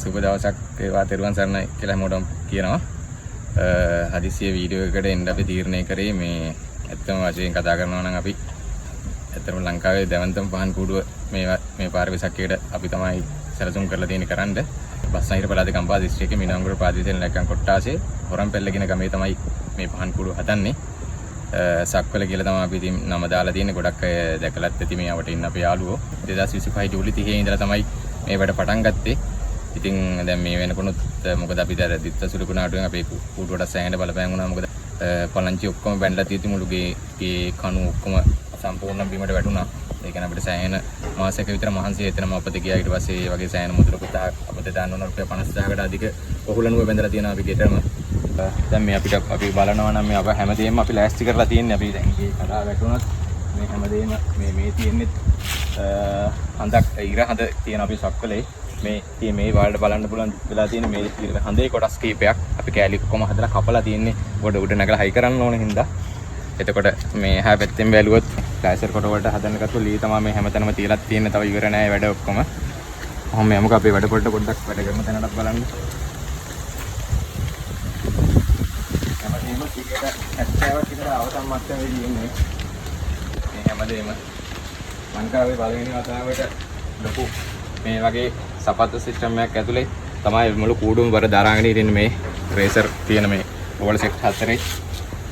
සුබ දවසක් වේවා තෙරුවන් සරණයි කියලා හැමෝටම කියනවා. හදිසියේ වීඩියෝ එකකට එන්න අපි තීරණය කරේ මේ ඇත්තම වශයෙන් කතා කරනවා නම් අපි ඇත්තම ලංකාවේ දැවන්තම පහන් කූඩුව මේ පාරිවිසක්කයට අපි තමයි සැලසුම් කරලා තියෙන්නේ කරන්න. බස්නාහිර පළාතේ කම්පා දිස්ත්‍රික්කයේ මිනංගුර ප්‍රාදේශීය ලැක්කම් කොට්ටාසේ හොරන්පැල්ල කියන ගමේ තමයි මේ පහන් කූඩුව හදන්නේ. සක්වල කියලා තමයි අපි ඉතින් නම දාලා තියෙන්නේ. ගොඩක් අය දැකලත් ඇති මේ අපිට ඉන්න අපේ යාළුවෝ 2025 ජූලි 30 ඉඳලා තමයි මේ වැඩ පටන් ගත්තේ. ඉතින් දැන් මේ වෙනකොනුත් මොකද අපි දැන් දිත්ත සුළුකුණාටුවෙන් අපේ කූඩුවට සෑහෙන බලපෑම් වුණා. මොකද පලංචි ඔක්කොම බැඳලා තියෙති මුළු ගේ කණු ඔක්කොම සම්පූර්ණ බිමට වැටුණා. ඒ කියන්නේ අපිට සෑහෙන මාසයක විතර මහන්සි එතනම අපත ගියා. ඊට පස්සේ ඒ වගේ සෑහෙන මුදලකුත් අපත දාන්න ඕන රුපියල් 50000කට අධික කොහුලනුව බැඳලා තියෙනවා අපි ගෙදරම. දැන් මේ අපි බලනවා නම් මේ අප හැමදේම අපි ලෑස්ති කරලා තියෙන්නේ. අපි දැන් ගේ කඩා වැටුණත් මේ හැමදේම මේ තියෙන්නේ හඳක් ඉර හඳ තියෙන අපි සක්වලේ මේ වලට බලන්න පුළුවන් වෙලා තියෙන මේ හඳේ කොටස් කීපයක් අපි කෑලි කොම හදලා කපලා තියෙන්නේ. උඩ නැගලා හයි කරන්න ඕන හින්දා. එතකොට මේ එහා පැත්තෙන් බැලුවොත් ක්ලෑසර් කොට වලට හදන්න ගත්ත ලී තමයි මේ හැමතැනම තියලා තියෙන්නේ. තව ඉවර නෑ වැඩ ඔක්කොම. ඔහොම යමුක අපේ වැඩ පොඩ්ඩක් වැඩ කරන තැනකට බලන්න. හැමදේම ටිකට 70ක් විතර අවසන් මට්ටමේ ඉන්නේ. මේ හැමදේම ලංකාවේ පළවෙනි වතාවට ලොකු මේ වගේ සපත්තු සිස්ටම් එකක් ඇතුලේ තමයි මුළු කූඩුවම වර දරාගෙන ඉන්නේ මේ රේසර් තියෙන මේ ඕවල් සෙට් හතරේ.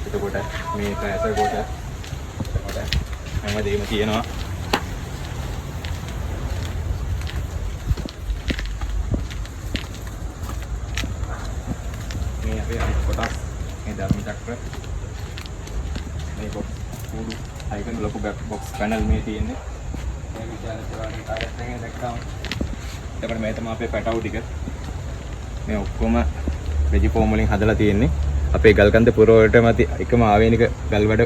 එතකොට මේ රේසර් කොට එතකොට හැමදේම තියෙනවා. මේ අපේ අනිත් කොටස් මේ ධර්ම චක්‍ර මේ කූඩු අයිකන් ලොකු බොක්ස් පැනල් මේ තියෙන්නේ. මේ විචාර සේවාවේ කාර්යයෙන් දැක්කම එතකොට මේ තමයි අපේ පැටවු ටික. මේ ඔක්කොම වෙජි ෆෝම් වලින් හදලා තියෙන්නේ. අපේ ගල්කන්ද පුරවටම එකම ආවේනික ගල් වැඩ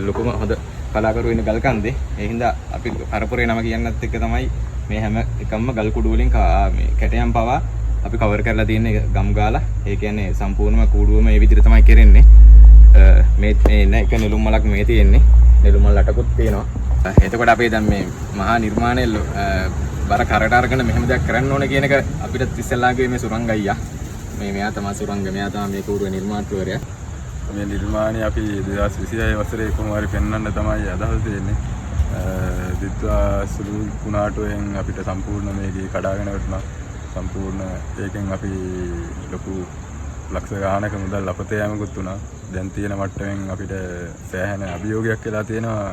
ලොකුම හොඳ කලාකරු ඉන්න ගල්කන්දේ. ඒ හින්දා අපි පරපුරේ නම කියන්නත් එක්ක තමයි මේ හැම එකම ගල් කුඩු වලින් මේ කැටයම් පවා අපි කවර් කරලා තියෙන්නේ ගම් ගාලා. ඒ කියන්නේ සම්පූර්ණම කූඩුවම මේ විදිහට තමයි කරන්නේ. මේ එක නෙළුම් මලක් මේ තියෙන්නේ. නෙළුම් මල් 8කුත් තියෙනවා. එතකොට අපි දැන් මේ මහා නිර්මාණය බර කරට අරගෙන මෙහෙම දෙයක් කරන්න ඕනේ කියන එක අපිට ඉස්සෙල්ලාගේ මේ සුරංග අයියා මෙයා තමයි සුරංග මෙයා තමයි මේ කූඩුවේ නිර්මාණකවරයා. මේ නිර්මාණය අපි 2026 වසරේ කොහොම හරි පෙන්වන්න තමයි අදහස් තියෙන්නේ. දිත්වා සුළු කුණාටුවෙන් අපිට සම්පූර්ණ මේකේ කඩාගෙන වටුණා. සම්පූර්ණ ඒකෙන් අපි ලොකු ලක්ෂ ගාණක මුදල් අපතේ යෑමකුත් වුණා. දැන් තියෙන මට්ටමින් අපිට සෑහෙන අභියෝගයක් වෙලා තියෙනවා.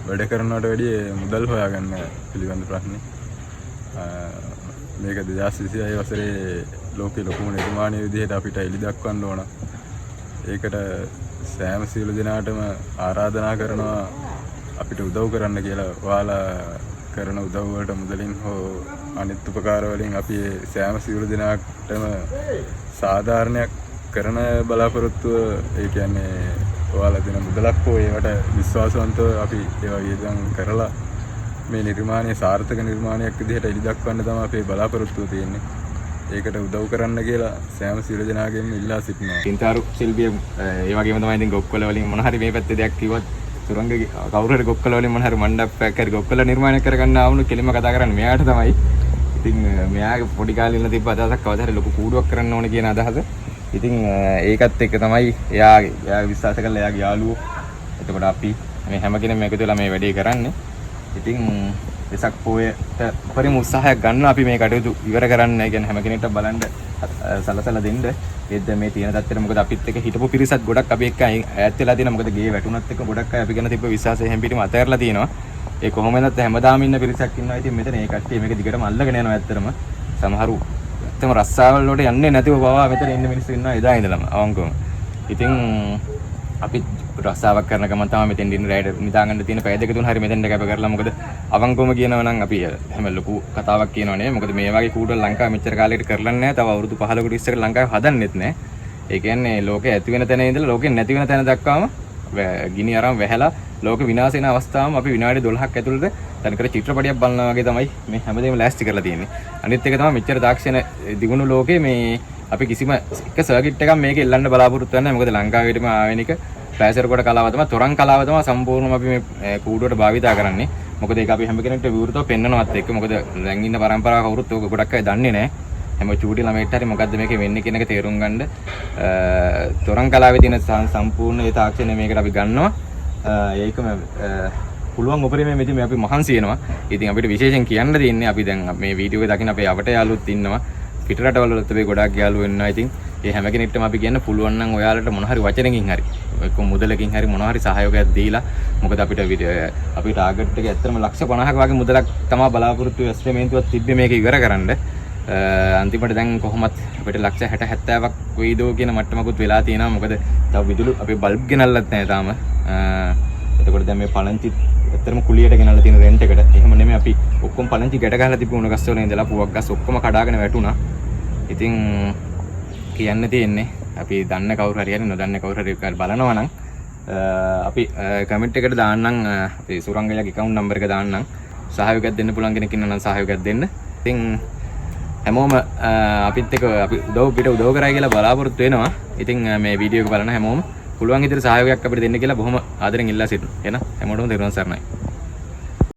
වැඩ කරනවට වැඩිය මුදල් හොයාගන්න පිළිබඳ ප්‍රශ්නේ. මේක 2026 වසරේ ලෝකේ ලොකුම නිර්මාණය විදිහට අපිට එළි දක්වන්න ඕන. ඒකට සෑම සියලු දෙනාටම ආරාධනා කරනවා අපිට උදව් කරන්න කියලා. ඔයාලා කරන උදව් වලට මුදලින් හෝ අනිත් උපකාර වලින් අපි සෑම සියලු දෙනාටම සාධාරණයක් කරන බලාපොරොත්තුව ඒ කියන්නේ ඔයාලා දෙන මුදලක් හෝ ඒවට විශ්වාසවන්තව අපි ඒ වගේ දන් කරලා මේ නිර්මාණය සාර්ථක නිර්මාණයක් විදිහට එළි දක්වන්න තමයි අපේ බලාපොරොත්තුව තියෙන්නේ. ඒකට උදව් කරන්න කියලා සෑම සියලු දෙනාගෙන්ම ඉල්ලා සිටිනවා. තින්තාරු ශිල්පිය ඒ වගේම තමයි ඉතින් ගොක්කොල වලින් මොන හරි මේ පැත්තේ දෙයක් කිව්වත් සුරංග කවුරු හරි ගොක්කොල වලින් මොන හරි මණ්ඩපයක් හරි ගොක්කොල නිර්මාණය කරගන්න ආවුණු කෙලින්ම කතා කරන්නේ මෙයාට තමයි. ඉතින් මෙයාගේ පොඩි කාලේ ඉඳලා තිබ්බ අදහසක් කවදා හරි ලොකු කූඩුවක් කරන්න ඕනේ කියන අදහස. ඉතින් ඒකත් එක්ක තමයි එයා විශ්වාස කරලා එයාගේ යාළුවෝ. එතකොට අපි මේ හැම කෙනෙක්ම එකතු වෙලා මේ වැඩේ කරන්නේ. ඉතින් වෙසක් පොයට පරිම උත්සාහයක් ගන්න අපි මේ කටයුතු ඉවර කරන්න. ඒ කියන්නේ හැම කෙනෙක්ට බලන්න සලසලා දෙන්න. ඒත් මේ තියෙන තත්ත්වෙට මොකද අපිත් එක්ක හිටපු පිරිසත් ගොඩක් අපි එක්ක ඈත් වෙලා තියෙනවා. මොකද ගේ වැටුණත් එක්ක ගොඩක් අය අපි ගැන තිබ්බ විශ්වාසය හැම පිටිම අතහැරලා තියෙනවා. ඒ කොහොමදත් හැමදාම ඉන්න පිරිසක් ඉන්නවා. ඉතින් මෙතන මේ කට්ටිය මේක දිගටම අල්ලගෙන යනවා ඇත්තටම. සමහරු ඇත්තම රස්සාවල් වලට යන්නේ නැතිව පවා මෙතන ඉන්න මිනිස්සු ඉන්නවා එදා ඉඳලම අවංකවම. ඉතින් අපි රස්සාවක් කරන ගමන් තමයි මෙතෙන් දින රැයට නිදාගන්න තියෙන පැය දෙක තුන හරි මෙතෙන්ට කැප කරලා. මොකද අවංකවම කියනවා නම් අපි හැම ලොකු කතාවක් කියනවා නේ. මොකද මේ වගේ කූඩුවල් ලංකාවේ මෙච්චර කාලයකට කරලා නැහැ. තව අවුරුදු 15කට ඉස්සර ලංකාවේ හදන්නෙත් නැහැ. ඒ කියන්නේ ලෝකේ ඇති වෙන තැන ඉඳලා ලෝකේ නැති වෙන තැන දක්වාම ගිනි අරන් වැහැලා ලෝක විනාශ වෙන අවස්ථාවම අපි විනාඩි 12ක් ඇතුළත තනිකර චිත්‍රපටයක් බලනවා වගේ තමයි මේ හැමදේම ලෑස්ති කරලා තියෙන්නේ. අනිත් එක තමයි මෙච්චර තාක්ෂණ දිනුණු ලෝකේ මේ අපි කිසිම එක සර්කිට් එකක් මේක එල්ලන්න බලාපොරොත්තු වෙන්නේ නැහැ. මොකද ලංකාවේදීම ආවෙනික ක්ලෑසර් කොට කලාව තමයි තොරන් කලාව තමයි සම්පූර්ණයෙන්ම අපි මේ කූඩුවට භාවිතා කරන්නේ. මොකද ඒක අපි හැම කෙනෙක්ට විවෘතව පෙන්වනවත් එක්ක මොකද දැන් ඉන්න පරම්පරාව කවුරුත් ඕක ගොඩක් අය දන්නේ නැහැ. හැම චූටි ළමයිට හරි මොකද්ද මේකේ වෙන්නේ කියන එක තේරුම් ගන්න තොරන් කලාවේ තියෙන සම්පූර්ණ ඒ තාක්ෂණය මේකට අපි ගන්නවා. ඒකම පුළුවන් උපරිමයෙන් මෙතන අපි මහන්සි වෙනවා. ඉතින් අපිට විශේෂයෙන් කියන්න දෙන්නේ අපි දැන් මේ වීඩියෝ එක දකින්න අපේ යවට යාළුවොත් ඉන්නවා. පිටරටවල වලත් අපි ගොඩාක් යාළුවෝ ඉන්නවා. ඉතින් ඒ හැම කෙනෙක්ටම අපි කියන්න පුළුවන් නම් ඔයාලට මොන හරි වචනකින් හරි එක්ක මුදලකින් හරි මොන හරි සහයෝගයක් දීලා මොකද අපිට අපි ටාගට් එක ඇත්තටම ලක්ෂ 50ක වගේ මුදලක් තමයි බලාපොරොත්තු එස්ටිමේට්ුවක් තිබ්බේ මේක ඉවර කරන්න. අන්තිමට දැන් කොහොමත් අපිට ලක්ෂ 60 70ක් වෙයිදෝ කියන මට්ටමකුත් වෙලා තියෙනවා. මොකද තව විදුලි අපි බල්බ් ගෙනල්ලත් නැහැ තාම. එතකොට දැන් මේ පලංචි ඇත්තටම කුලියට ගෙනල්ලා තියෙන රෙන්ට් එකට. එහෙම නෙමෙයි අපි ඔක්කොම පලංචි ගැට ගහලා තිබ්බ උණ ගස් වල ඉඳලා පුවක් ගස් ඔක්කොම කඩාගෙන වැටුණා. ඉතින් කියන්න තියෙන්නේ අපි දන්න කවුරු හරි නොදන්න කවුරු හරි බලනවා නම් අපි කමෙන්ට් එකට දාන්නම් අපේ සුරංගයාගේ account number එක දාන්නම්. සහයෝගයක් දෙන්න පුළුවන් කෙනෙක් ඉන්නවා නම් සහයෝගයක් දෙන්න. ඉතින් හැමෝම අපිත් එක්ක අපි උදව් කරයි කියලා බලාපොරොත්තු වෙනවා. ඉතින් මේ වීඩියෝ එක බලන හැමෝම පුළුවන් විදිහට සහයෝගයක් අපිට දෙන්න කියලා බොහොම ආදරෙන් ඉල්ලා සිටිනවා. එහෙනම් හැමෝටම තෙරුවන් සරණයි.